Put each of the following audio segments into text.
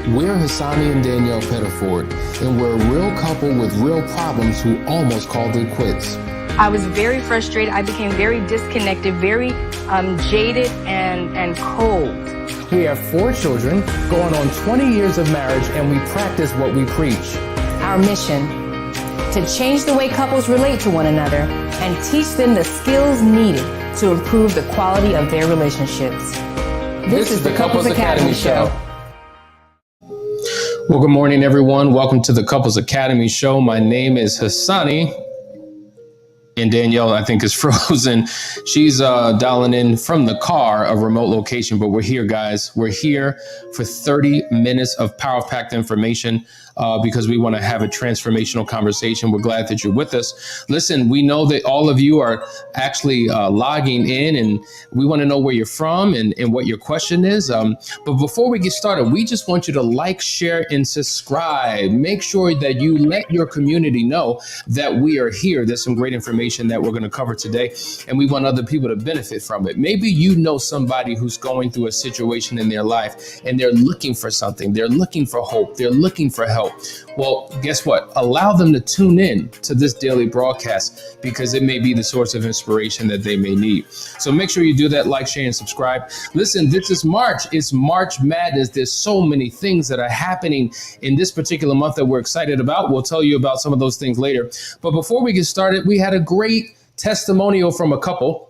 We're Hassani and Danielle Pettiford, and we're a real couple with real problems who almost called it quits. I was very frustrated. I became very disconnected, very jaded and cold. We have 4 children, going on 20 years of marriage, and we practice what we preach. Our mission, to change the way couples relate to one another and teach them the skills needed to improve the quality of their relationships. This is the Couples Academy Show. Well, good morning, everyone. Welcome to the Couples Academy Show. My name is Hassani, and Danielle, I think, is frozen. She's dialing in from the car, a remote location, but we're here, guys. We're here for 30 minutes of power-packed information because we want to have a transformational conversation. We're glad that you're with us. Listen, we know that all of you are actually logging in, and we want to know where you're from and what your question is. But before we get started, we just want you to like, share, and subscribe. Make sure that you let your community know that we are here. There's some great information that we're going to cover today, and we want other people to benefit from it. Maybe you know somebody who's going through a situation in their life and they're looking for something. They're looking for hope. They're looking for help. Well, guess what? Allow them to tune in to this daily broadcast because it may be the source of inspiration that they may need. So make sure you do that, like, share, and subscribe. Listen, this is March. It's March Madness. There's so many things that are happening in this particular month that we're excited about. We'll tell you about some of those things later. But before we get started, we had a great testimonial from a couple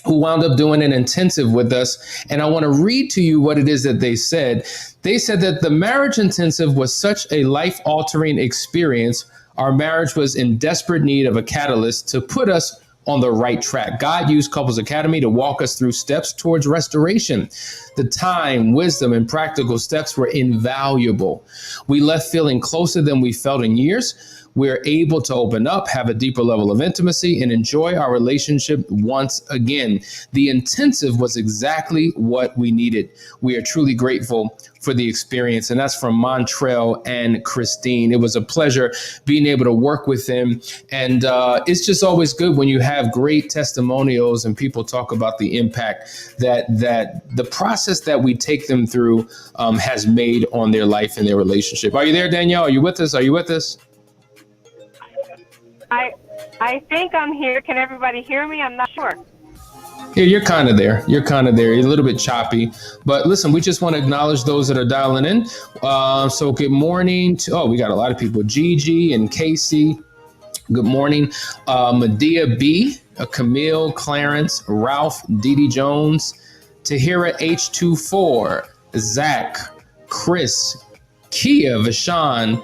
who wound up doing an intensive with us. And I want to read to you what it is that they said. They said that the marriage intensive was such a life-altering experience. Our marriage was in desperate need of a catalyst to put us on the right track. God used Couples Academy to walk us through steps towards restoration. The time, wisdom, and practical steps were invaluable. We left feeling closer than we felt in years. We're able to open up, have a deeper level of intimacy, and enjoy our relationship once again. The intensive was exactly what we needed. We are truly grateful for the experience. And that's from Montrell and Christine. It was a pleasure being able to work with them. And it's just always good when you have great testimonials and people talk about the impact that the process that we take them through has made on their life and their relationship. Are you there, Danielle? Are you with us? Are you with us? I think I'm here. Can everybody hear me? I'm not sure. Yeah, you're kind of there. You're a little bit choppy. But listen, we just want to acknowledge those that are dialing in. So good morning we got a lot of people. Gigi and Casey. Good morning. Medea B, Camille, Clarence, Ralph, Dee Jones, Tahira H24, Zach, Chris, Kia, Vashan,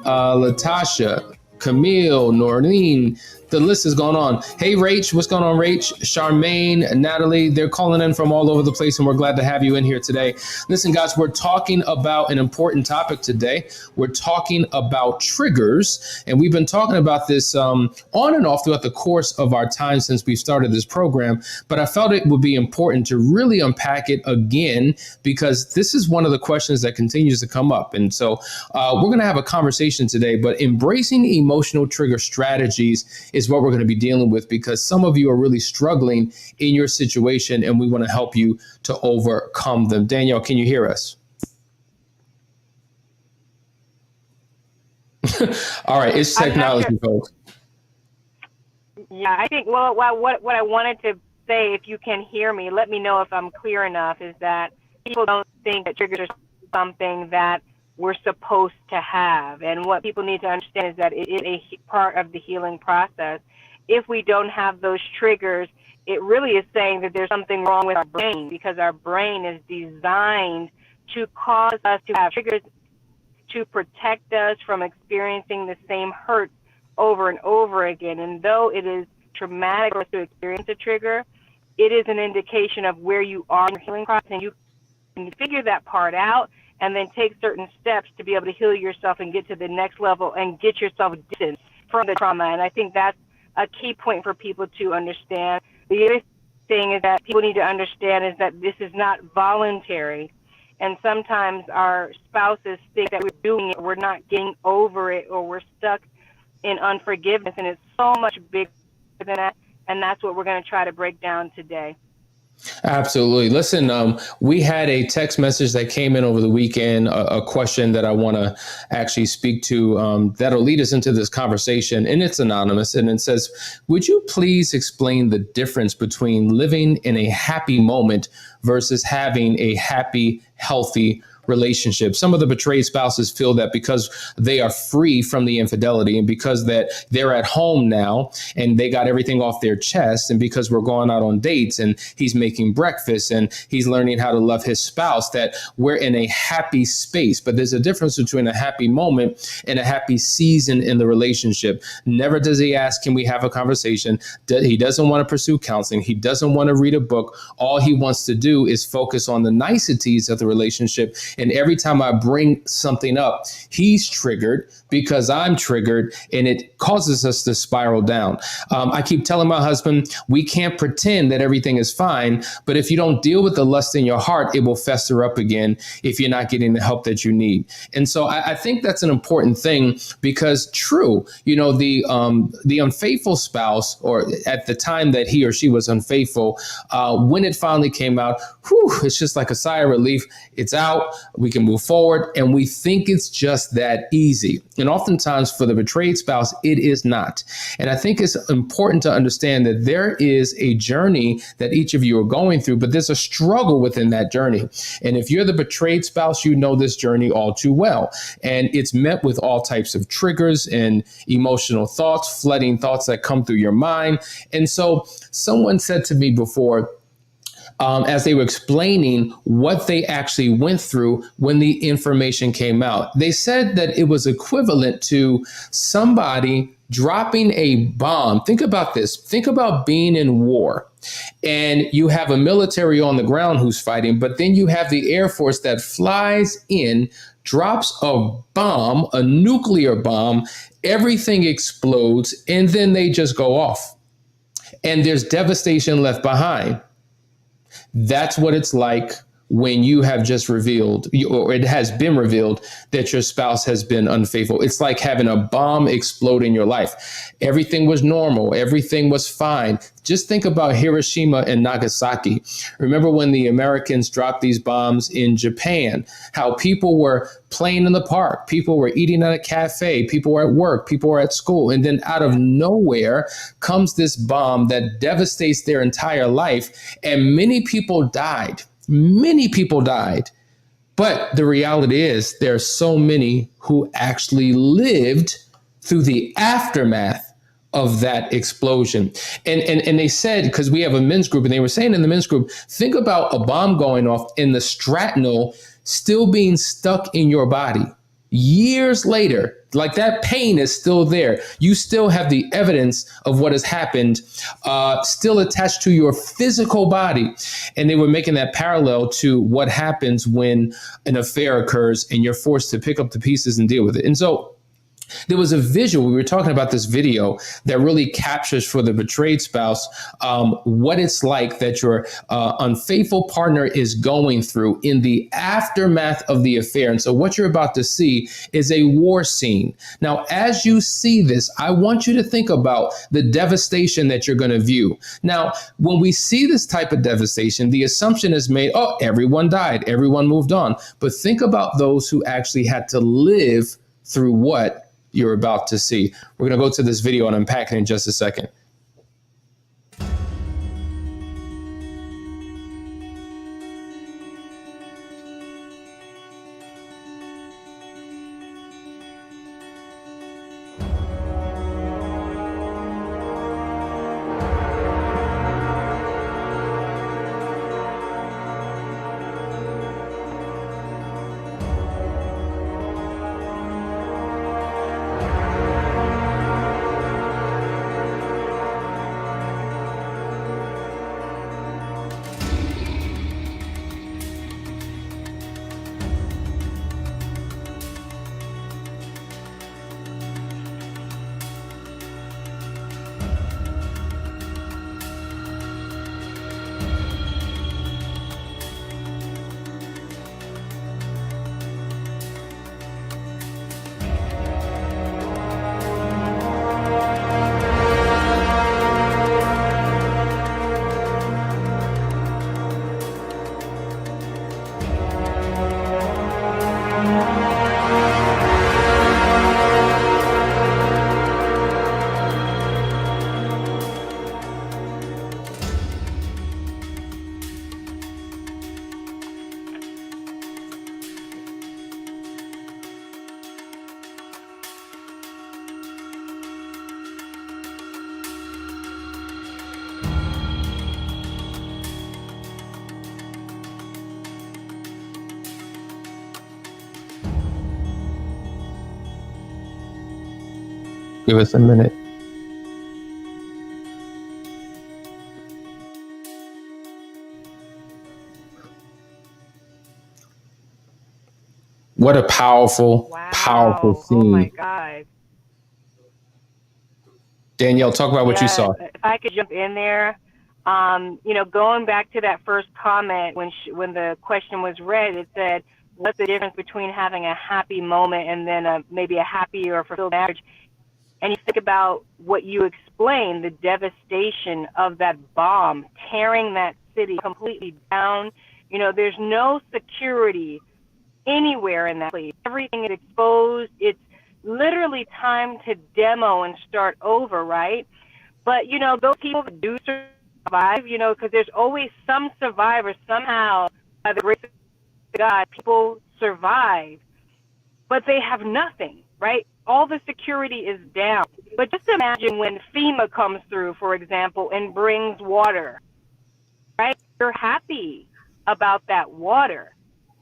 Latasha, Camille, Noreen, the list is going on. Hey, Rach, what's going on, Rach? Charmaine, Natalie, they're calling in from all over the place, and we're glad to have you in here today. Listen, guys, we're talking about an important topic today. We're talking about triggers, and we've been talking about this on and off throughout the course of our time since we started this program, but I felt it would be important to really unpack it again because this is one of the questions that continues to come up. And so we're going to have a conversation today, but embracing emotional trigger strategies is what we're going to be dealing with because some of you are really struggling in your situation and we want to help you to overcome them. Danielle, can you hear us? All right, it's technology, folks. Yeah, I think, well, what I wanted to say, if you can hear me, let me know if I'm clear enough, is that people don't think that triggers are something that we're supposed to have. And what people need to understand is that it is a part of the healing process. If we don't have those triggers, it really is saying that there's something wrong with our brain because our brain is designed to cause us to have triggers to protect us from experiencing the same hurt over and over again. And though it is traumatic for us to experience a trigger, it is an indication of where you are in your healing process, and you can figure that part out and then take certain steps to be able to heal yourself and get to the next level and get yourself distance from the trauma. And I think that's a key point for people to understand. The other thing is that people need to understand is that this is not voluntary. And sometimes our spouses think that we're doing it, we're not getting over it, or we're stuck in unforgiveness. And it's so much bigger than that. And that's what we're going to try to break down today. Absolutely. Listen, we had a text message that came in over the weekend, a question that I want to actually speak to that'll lead us into this conversation. And it's anonymous. And it says, would you please explain the difference between living in a happy moment versus having a happy, healthy relationship? Some of the betrayed spouses feel that because they are free from the infidelity and because that they're at home now and they got everything off their chest, and because we're going out on dates and he's making breakfast and he's learning how to love his spouse, that we're in a happy space. But there's a difference between a happy moment and a happy season in the relationship. Never does he ask, can we have a conversation? He doesn't want to pursue counseling. He doesn't want to read a book. All he wants to do is focus on the niceties of the relationship. And every time I bring something up, he's triggered because I'm triggered, and it causes us to spiral down. I keep telling my husband, we can't pretend that everything is fine, but if you don't deal with the lust in your heart, it will fester up again if you're not getting the help that you need. And so I think that's an important thing, because true, the unfaithful spouse, or at the time that he or she was unfaithful, when it finally came out, it's just like a sigh of relief. It's out. We can move forward, and we think it's just that easy. And oftentimes for the betrayed spouse, it is not. And I think it's important to understand that there is a journey that each of you are going through, but there's a struggle within that journey. And if you're the betrayed spouse, you know this journey all too well. And it's met with all types of triggers and emotional thoughts, flooding thoughts that come through your mind. And so someone said to me before, as they were explaining what they actually went through when the information came out, they said that it was equivalent to somebody dropping a bomb. Think about this. Think about being in war, and you have a military on the ground who's fighting, but then you have the Air Force that flies in, drops a bomb, a nuclear bomb, everything explodes, and then they just go off. And there's devastation left behind. That's what it's like when you have just revealed, or it has been revealed, that your spouse has been unfaithful. It's like having a bomb explode in your life. Everything was normal. Everything was fine. Just think about Hiroshima and Nagasaki. Remember when the Americans dropped these bombs in Japan, how people were playing in the park, people were eating at a cafe, people were at work, people were at school. And then out of nowhere comes this bomb that devastates their entire life. And many people died. Many people died. But the reality is there are so many who actually lived through the aftermath of that explosion. And they said, because we have a men's group, and they were saying in the men's group, think about a bomb going off in the shrapnel still being stuck in your body. Years later, like that pain is still there. You still have the evidence of what has happened still attached to your physical body. And they were making that parallel to what happens when an affair occurs and you're forced to pick up the pieces and deal with it. And so there was a visual, we were talking about this video that really captures for the betrayed spouse what it's like that your unfaithful partner is going through in the aftermath of the affair. And so what you're about to see is a war scene. Now, as you see this, I want you to think about the devastation that you're going to view. Now, when we see this type of devastation, the assumption is made, oh, everyone died, everyone moved on. But think about those who actually had to live through what you're about to see. We're going to go to this video and unpack it in just a second. Give us a minute. What a powerful, powerful Wow. Oh my scene. God. Danielle, talk about what you Yeah, saw. if I could jump in there, going back to that first comment when the question was read, it said, "What's the difference between having a happy moment and then maybe a happy or fulfilled marriage?" And you think about what you explained, the devastation of that bomb tearing that city completely down. There's no security anywhere in that place. Everything is exposed. It's literally time to demo and start over, right? But, those people that do survive, because there's always some survivors somehow, by the grace of God, people survive, but they have nothing, right? All the security is down. But just imagine when FEMA comes through, for example, and brings water, right? You're happy about that water.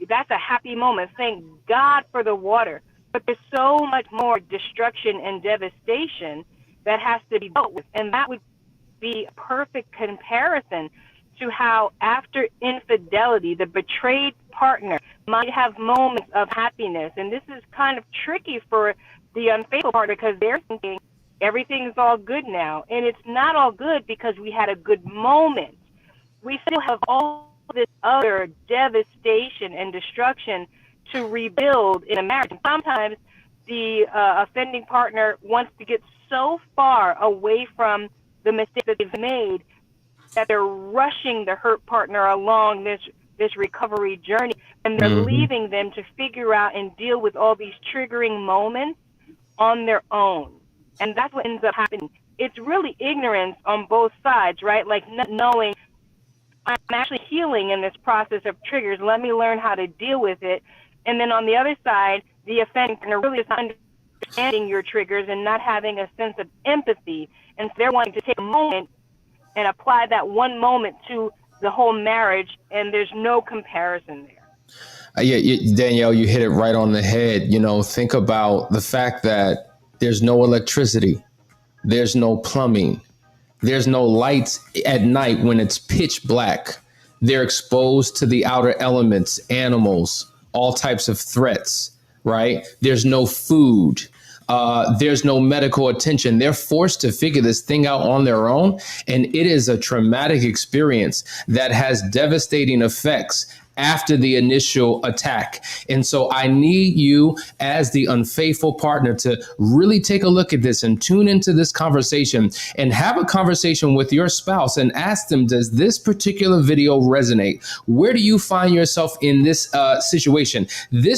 That's a happy moment. Thank God for the water. But there's so much more destruction and devastation that has to be dealt with. And that would be a perfect comparison to how after infidelity, the betrayed partner might have moments of happiness. And this is kind of tricky for the unfaithful partner because they're thinking everything's all good now. And it's not all good because we had a good moment. We still have all this other devastation and destruction to rebuild in a marriage. And sometimes the offending partner wants to get so far away from the mistake that they've made that they're rushing the hurt partner along this recovery journey, and they're leaving them to figure out and deal with all these triggering moments on their own. And that's what ends up happening. It's really ignorance on both sides, right? Like not knowing I'm actually healing in this process of triggers. Let me learn how to deal with it. And then on the other side, the offending partner really is not understanding your triggers and not having a sense of empathy. And so they're wanting to take a moment and apply that one moment to the whole marriage, and there's no comparison there. Danielle, you hit it right on the head. Think about the fact that there's no electricity, there's no plumbing, there's no lights at night when it's pitch black. They're exposed to the outer elements, animals, all types of threats, right? There's no food. There's no medical attention. They're forced to figure this thing out on their own. And it is a traumatic experience that has devastating effects after the initial attack. And so I need you as the unfaithful partner to really take a look at this and tune into this conversation and have a conversation with your spouse and ask them, does this particular video resonate? Where do you find yourself in this situation?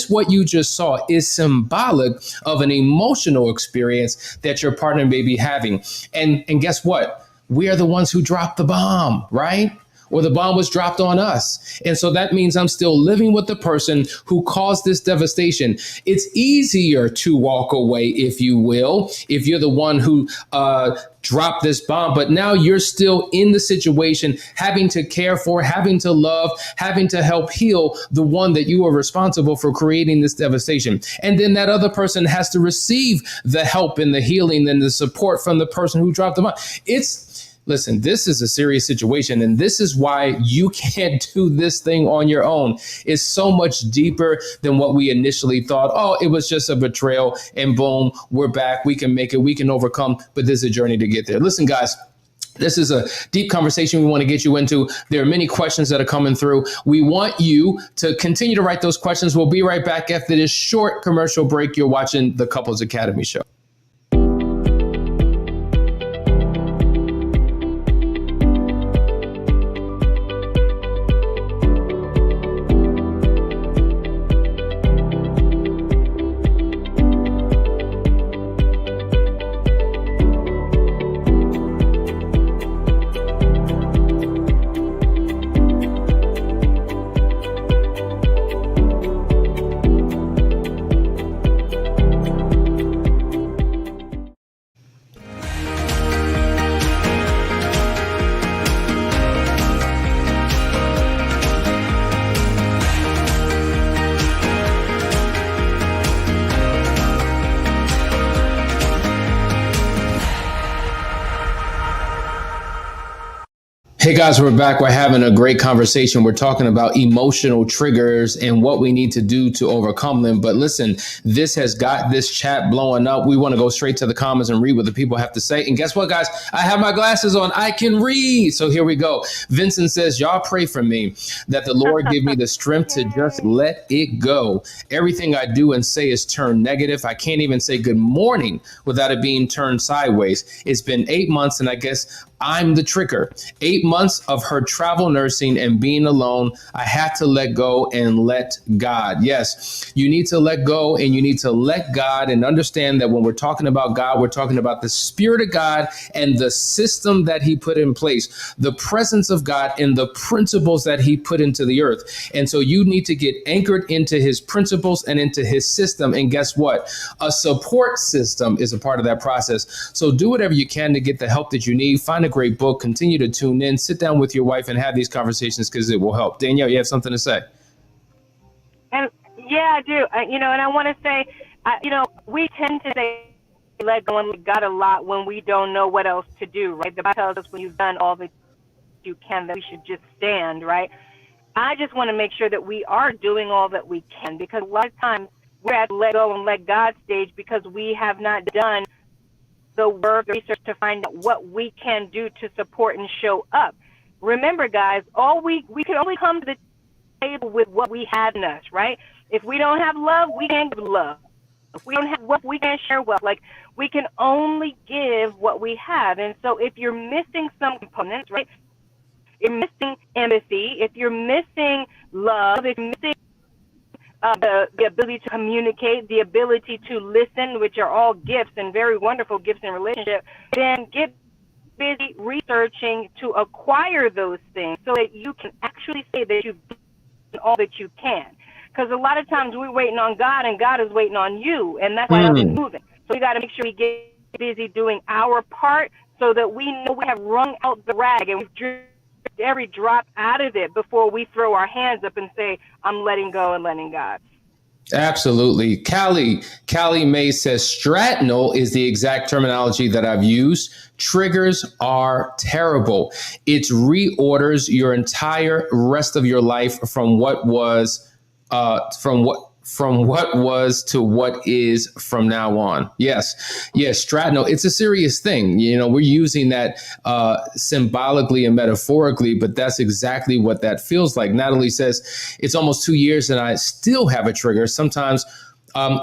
What you just saw is symbolic of an emotional experience that your partner may be having. And guess what? We are the ones who dropped the bomb, right? Or the bomb was dropped on us. And so that means I'm still living with the person who caused this devastation. It's easier to walk away, if you will, if you're the one who dropped this bomb, but now you're still in the situation, having to care for, having to love, having to help heal the one that you are responsible for creating this devastation. And then that other person has to receive the help and the healing and the support from the person who dropped the bomb. Listen, this is a serious situation, and this is why you can't do this thing on your own. It's so much deeper than what we initially thought. Oh, it was just a betrayal, and boom, we're back. We can make it. We can overcome, but there's a journey to get there. Listen, guys. This is a deep conversation we want to get you into. There are many questions that are coming through. We want you to continue to write those questions. We'll be right back after this short commercial break. You're watching the Couples Academy Show. Hey guys, we're back. We're having a great conversation. We're talking about emotional triggers and what we need to do to overcome them. But listen, this has got this chat blowing up. We want to go straight to the comments and read what the people have to say. And guess what, guys? I have my glasses on. I can read. So here we go. Vincent says, y'all pray for me that the Lord give me the strength to just let it go. Everything I do and say is turned negative. I can't even say good morning without it being turned sideways. It's been 8 months and I guess I'm the trigger. 8 months of her travel nursing and being alone. I had to let go and let God. Yes, you need to let go and you need to let God, and understand that when we're talking about God, we're talking about the Spirit of God and the system that he put in place, the presence of God and the principles that he put into the earth. And so you need to get anchored into his principles and into his system. And guess what? A support system is a part of that process. So do whatever you can to get the help that you need. Find a great book, continue to tune in, sit down with your wife and have these conversations because it will help. Danielle, you have something to say? And yeah, I do. And I want to say, we tend to say let go and let God a lot when we don't know what else to do, right? The Bible tells us when you've done all that you can, that we should just stand, right? I just want to make sure that we are doing all that we can, because a lot of times we're at let go and let God stage because we have not done the work, the research to find out what we can do to support and show up. Remember, guys, we can only come to the table with what we have in us, right? If we don't have love, we can't give love. If we don't have wealth, we can't share wealth. Like, we can only give what we have. And so if you're missing some components, right? You're missing empathy, if you're missing love, if you're missing the ability to communicate, the ability to listen, which are all gifts and very wonderful gifts in relationship, then get busy researching to acquire those things so that you can actually say that you've done all that you can. Because a lot of times we're waiting on God and God is waiting on you, and that's why nothing's moving. So we got to make sure we get busy doing our part so that we know we have wrung out the rag and we've dripped every drop out of it before we throw our hands up and say, I'm letting go and letting God. Absolutely. Callie May says stratinal is the exact terminology that I've used. Triggers are terrible. It reorders your entire rest of your life from what was to what is from now on. Yes, stratinal. It's a serious thing. We're using that symbolically and metaphorically, but that's exactly what that feels like. Natalie says it's almost 2 years and I still have a trigger. Sometimes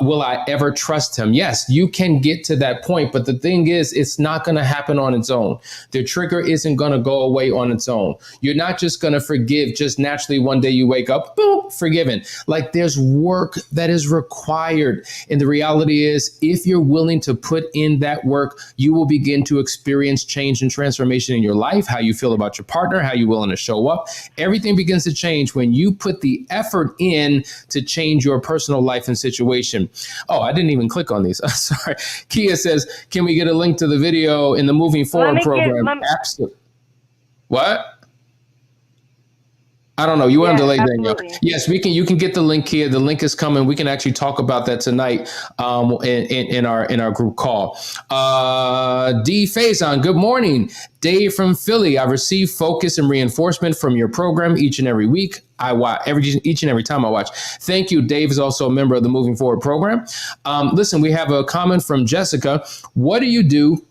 will I ever trust him? Yes, you can get to that point. But the thing is, it's not going to happen on its own. The trigger isn't going to go away on its own. You're not just going to forgive just naturally one day you wake up, boom, forgiven. Like, there's work that is required. And the reality is, if you're willing to put in that work, you will begin to experience change and transformation in your life, how you feel about your partner, how you're willing to show up. Everything begins to change when you put the effort in to change your personal life and situation. Oh, I didn't even click on these. Sorry. Kia says, can we get a link to the video in the Moving Forward program? Absolutely. What? I don't know. You want to delay that? Yes, we can. You can get the link here. The link is coming. We can actually talk about that tonight in our group call. D Faison, good morning. Dave from Philly. I receive focus and reinforcement from your program each and every week. I watch each and every time I watch. Thank you. Dave is also a member of the Moving Forward program. Listen, we have a comment from Jessica. What do you do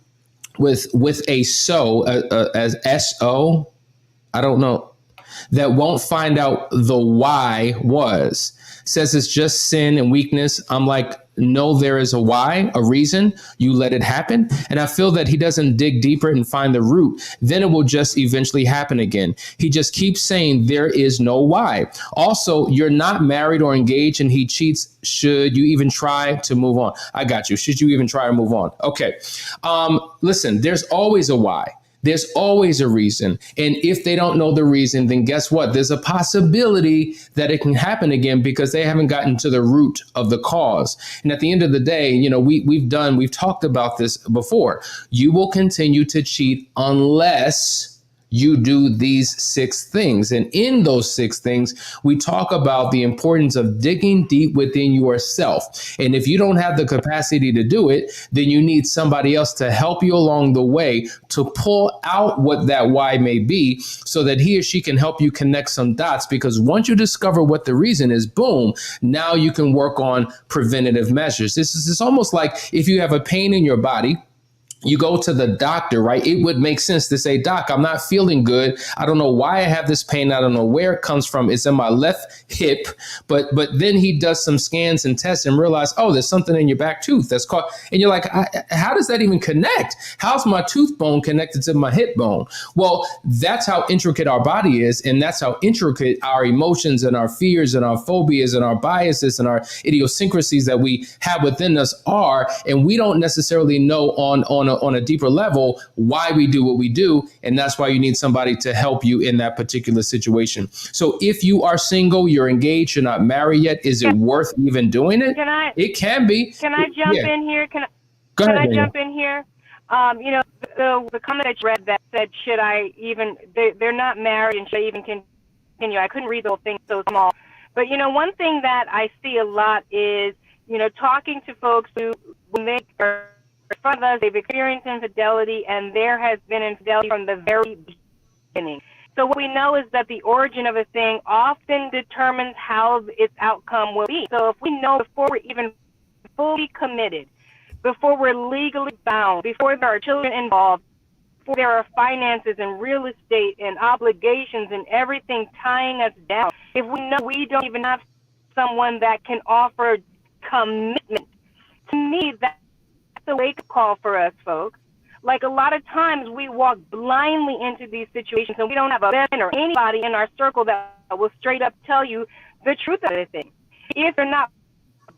with a as SO? I don't know. That won't find out the why was. Says it's just sin and weakness. I'm like, no, there is a why, a reason. You let it happen. And I feel that he doesn't dig deeper and find the root. Then it will just eventually happen again. He just keeps saying there is no why. Also, you're not married or engaged and he cheats. Should you even try to move on? I got you. Should you even try to move on? Okay. Listen, there's always a why. There's always a reason. And if they don't know the reason, then guess what? There's a possibility that it can happen again because they haven't gotten to the root of the cause. And at the end of the day, we've talked about this before. You will continue to cheat unless you do these 6 things. And in those 6 things, we talk about the importance of digging deep within yourself. And if you don't have the capacity to do it, then you need somebody else to help you along the way to pull out what that why may be, so that he or she can help you connect some dots. Because once you discover what the reason is, boom, now you can work on preventative measures. This is almost like if you have a pain in your body, you go to the doctor, right? It would make sense to say, Doc, I'm not feeling good. I don't know why I have this pain. I don't know where it comes from. It's in my left hip. But then he does some scans and tests and realize, oh, there's something in your back tooth that's caught. And you're like, how does that even connect? How's my tooth bone connected to my hip bone? Well, that's how intricate our body is. And that's how intricate our emotions and our fears and our phobias and our biases and our idiosyncrasies that we have within us are. And we don't necessarily know on a deeper level why we do what we do. And that's why you need somebody to help you in that particular situation. So if you are single, you're engaged, you're not married yet, is it worth even doing it? It can be. Can I jump in here? Can I jump in here? The comment I read that said, should I even, they're not married and should I even continue? I couldn't read the whole thing, so small. But, one thing that I see a lot is, talking to folks who, when they are in front of us, they've experienced infidelity, and there has been infidelity from the very beginning. So what we know is that the origin of a thing often determines how its outcome will be. So if we know before we're even fully committed, before we're legally bound, before there are children involved, before there are finances and real estate and obligations and everything tying us down, if we know we don't even have someone that can offer commitment, to me, that's a wake-up call for us, folks. Like, a lot of times we walk blindly into these situations and we don't have a friend or anybody in our circle that will straight up tell you the truth of the thing. If you're not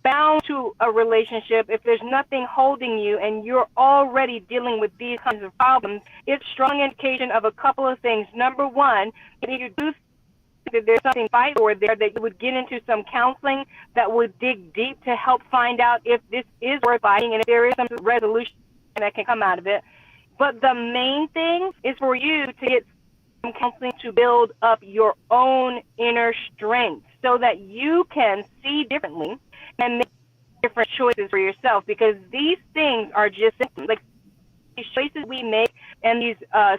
bound to a relationship, if there's nothing holding you and you're already dealing with these kinds of problems, it's strong indication of a couple of things. Number one, if you do that there's something to fight for there, that you would get into some counseling that would dig deep to help find out if this is worth fighting and if there is some resolution that can come out of it. But the main thing is for you to get some counseling to build up your own inner strength so that you can see differently and make different choices for yourself, because these things are just like these choices we make and these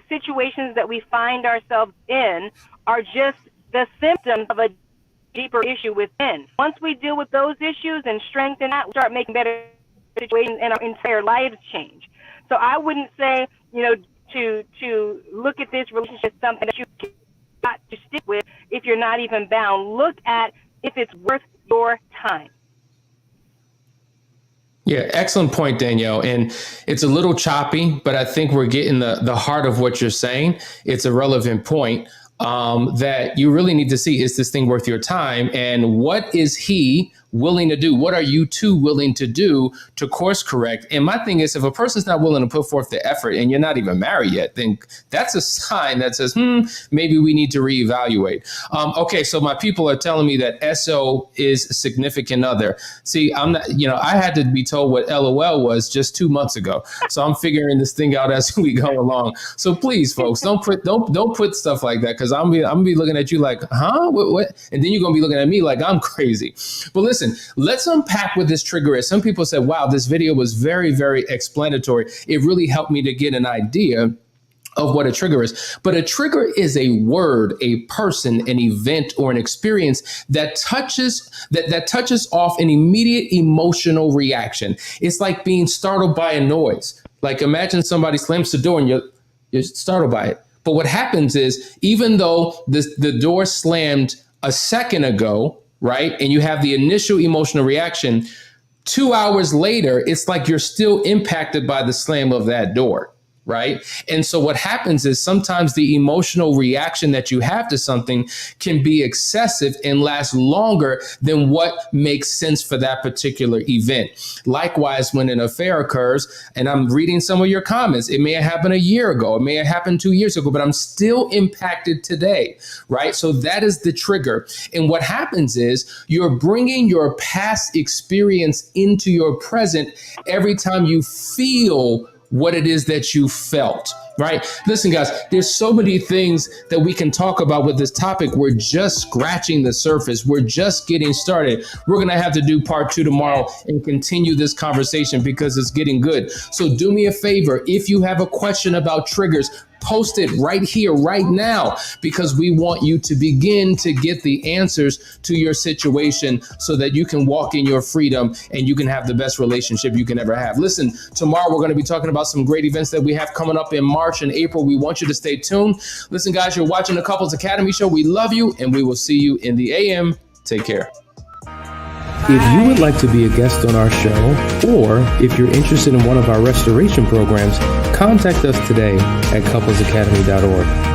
situations that we find ourselves in are just the symptoms of a deeper issue within. Once we deal with those issues and strengthen that, we start making better situations and our entire lives change. So I wouldn't say, to look at this relationship as something that you got to stick with if you're not even bound. Look at if it's worth your time. Yeah, excellent point, Danielle. And it's a little choppy, but I think we're getting the heart of what you're saying. It's a relevant point. That you really need to see, is this thing worth your time? And what is he willing to do? What are you two willing to do to course correct? And my thing is, if a person's not willing to put forth the effort and you're not even married yet, then that's a sign that says, maybe we need to reevaluate. Okay, so my people are telling me that SO is significant other. See, I'm not, I had to be told what LOL was just 2 months ago. So I'm figuring this thing out as we go along. So please, folks, don't put stuff like that, because I'm gonna be looking at you like, huh? What? And then you're gonna be looking at me like I'm crazy. But listen, let's unpack what this trigger is. Some people said, wow, this video was very, very explanatory. It really helped me to get an idea of what a trigger is. But a trigger is a word, a person, an event, or an experience that touches off an immediate emotional reaction. It's like being startled by a noise. Like, imagine somebody slams the door and you're startled by it. But what happens is, even though the door slammed a second ago, right, and you have the initial emotional reaction, 2 hours later, it's like you're still impacted by the slam of that door. Right. And so what happens is, sometimes the emotional reaction that you have to something can be excessive and last longer than what makes sense for that particular event. Likewise, when an affair occurs, and I'm reading some of your comments, it may have happened a year ago, it may have happened 2 years ago, but I'm still impacted today. Right. So that is the trigger. And what happens is, you're bringing your past experience into your present every time you feel what it is that you felt, right? Listen, guys, there's so many things that we can talk about with this topic. We're just scratching the surface. We're just getting started. We're going to have to do part 2 tomorrow and continue this conversation because it's getting good. So do me a favor. If you have a question about triggers, post it right here, right now, because we want you to begin to get the answers to your situation so that you can walk in your freedom and you can have the best relationship you can ever have. Listen, tomorrow we're going to be talking about some great events that we have coming up in March and April. We want you to stay tuned. Listen, guys, you're watching the Couples Academy Show. We love you, and we will see you in the AM. Take care. If you would like to be a guest on our show, or if you're interested in one of our restoration programs, contact us today at couplesacademy.org.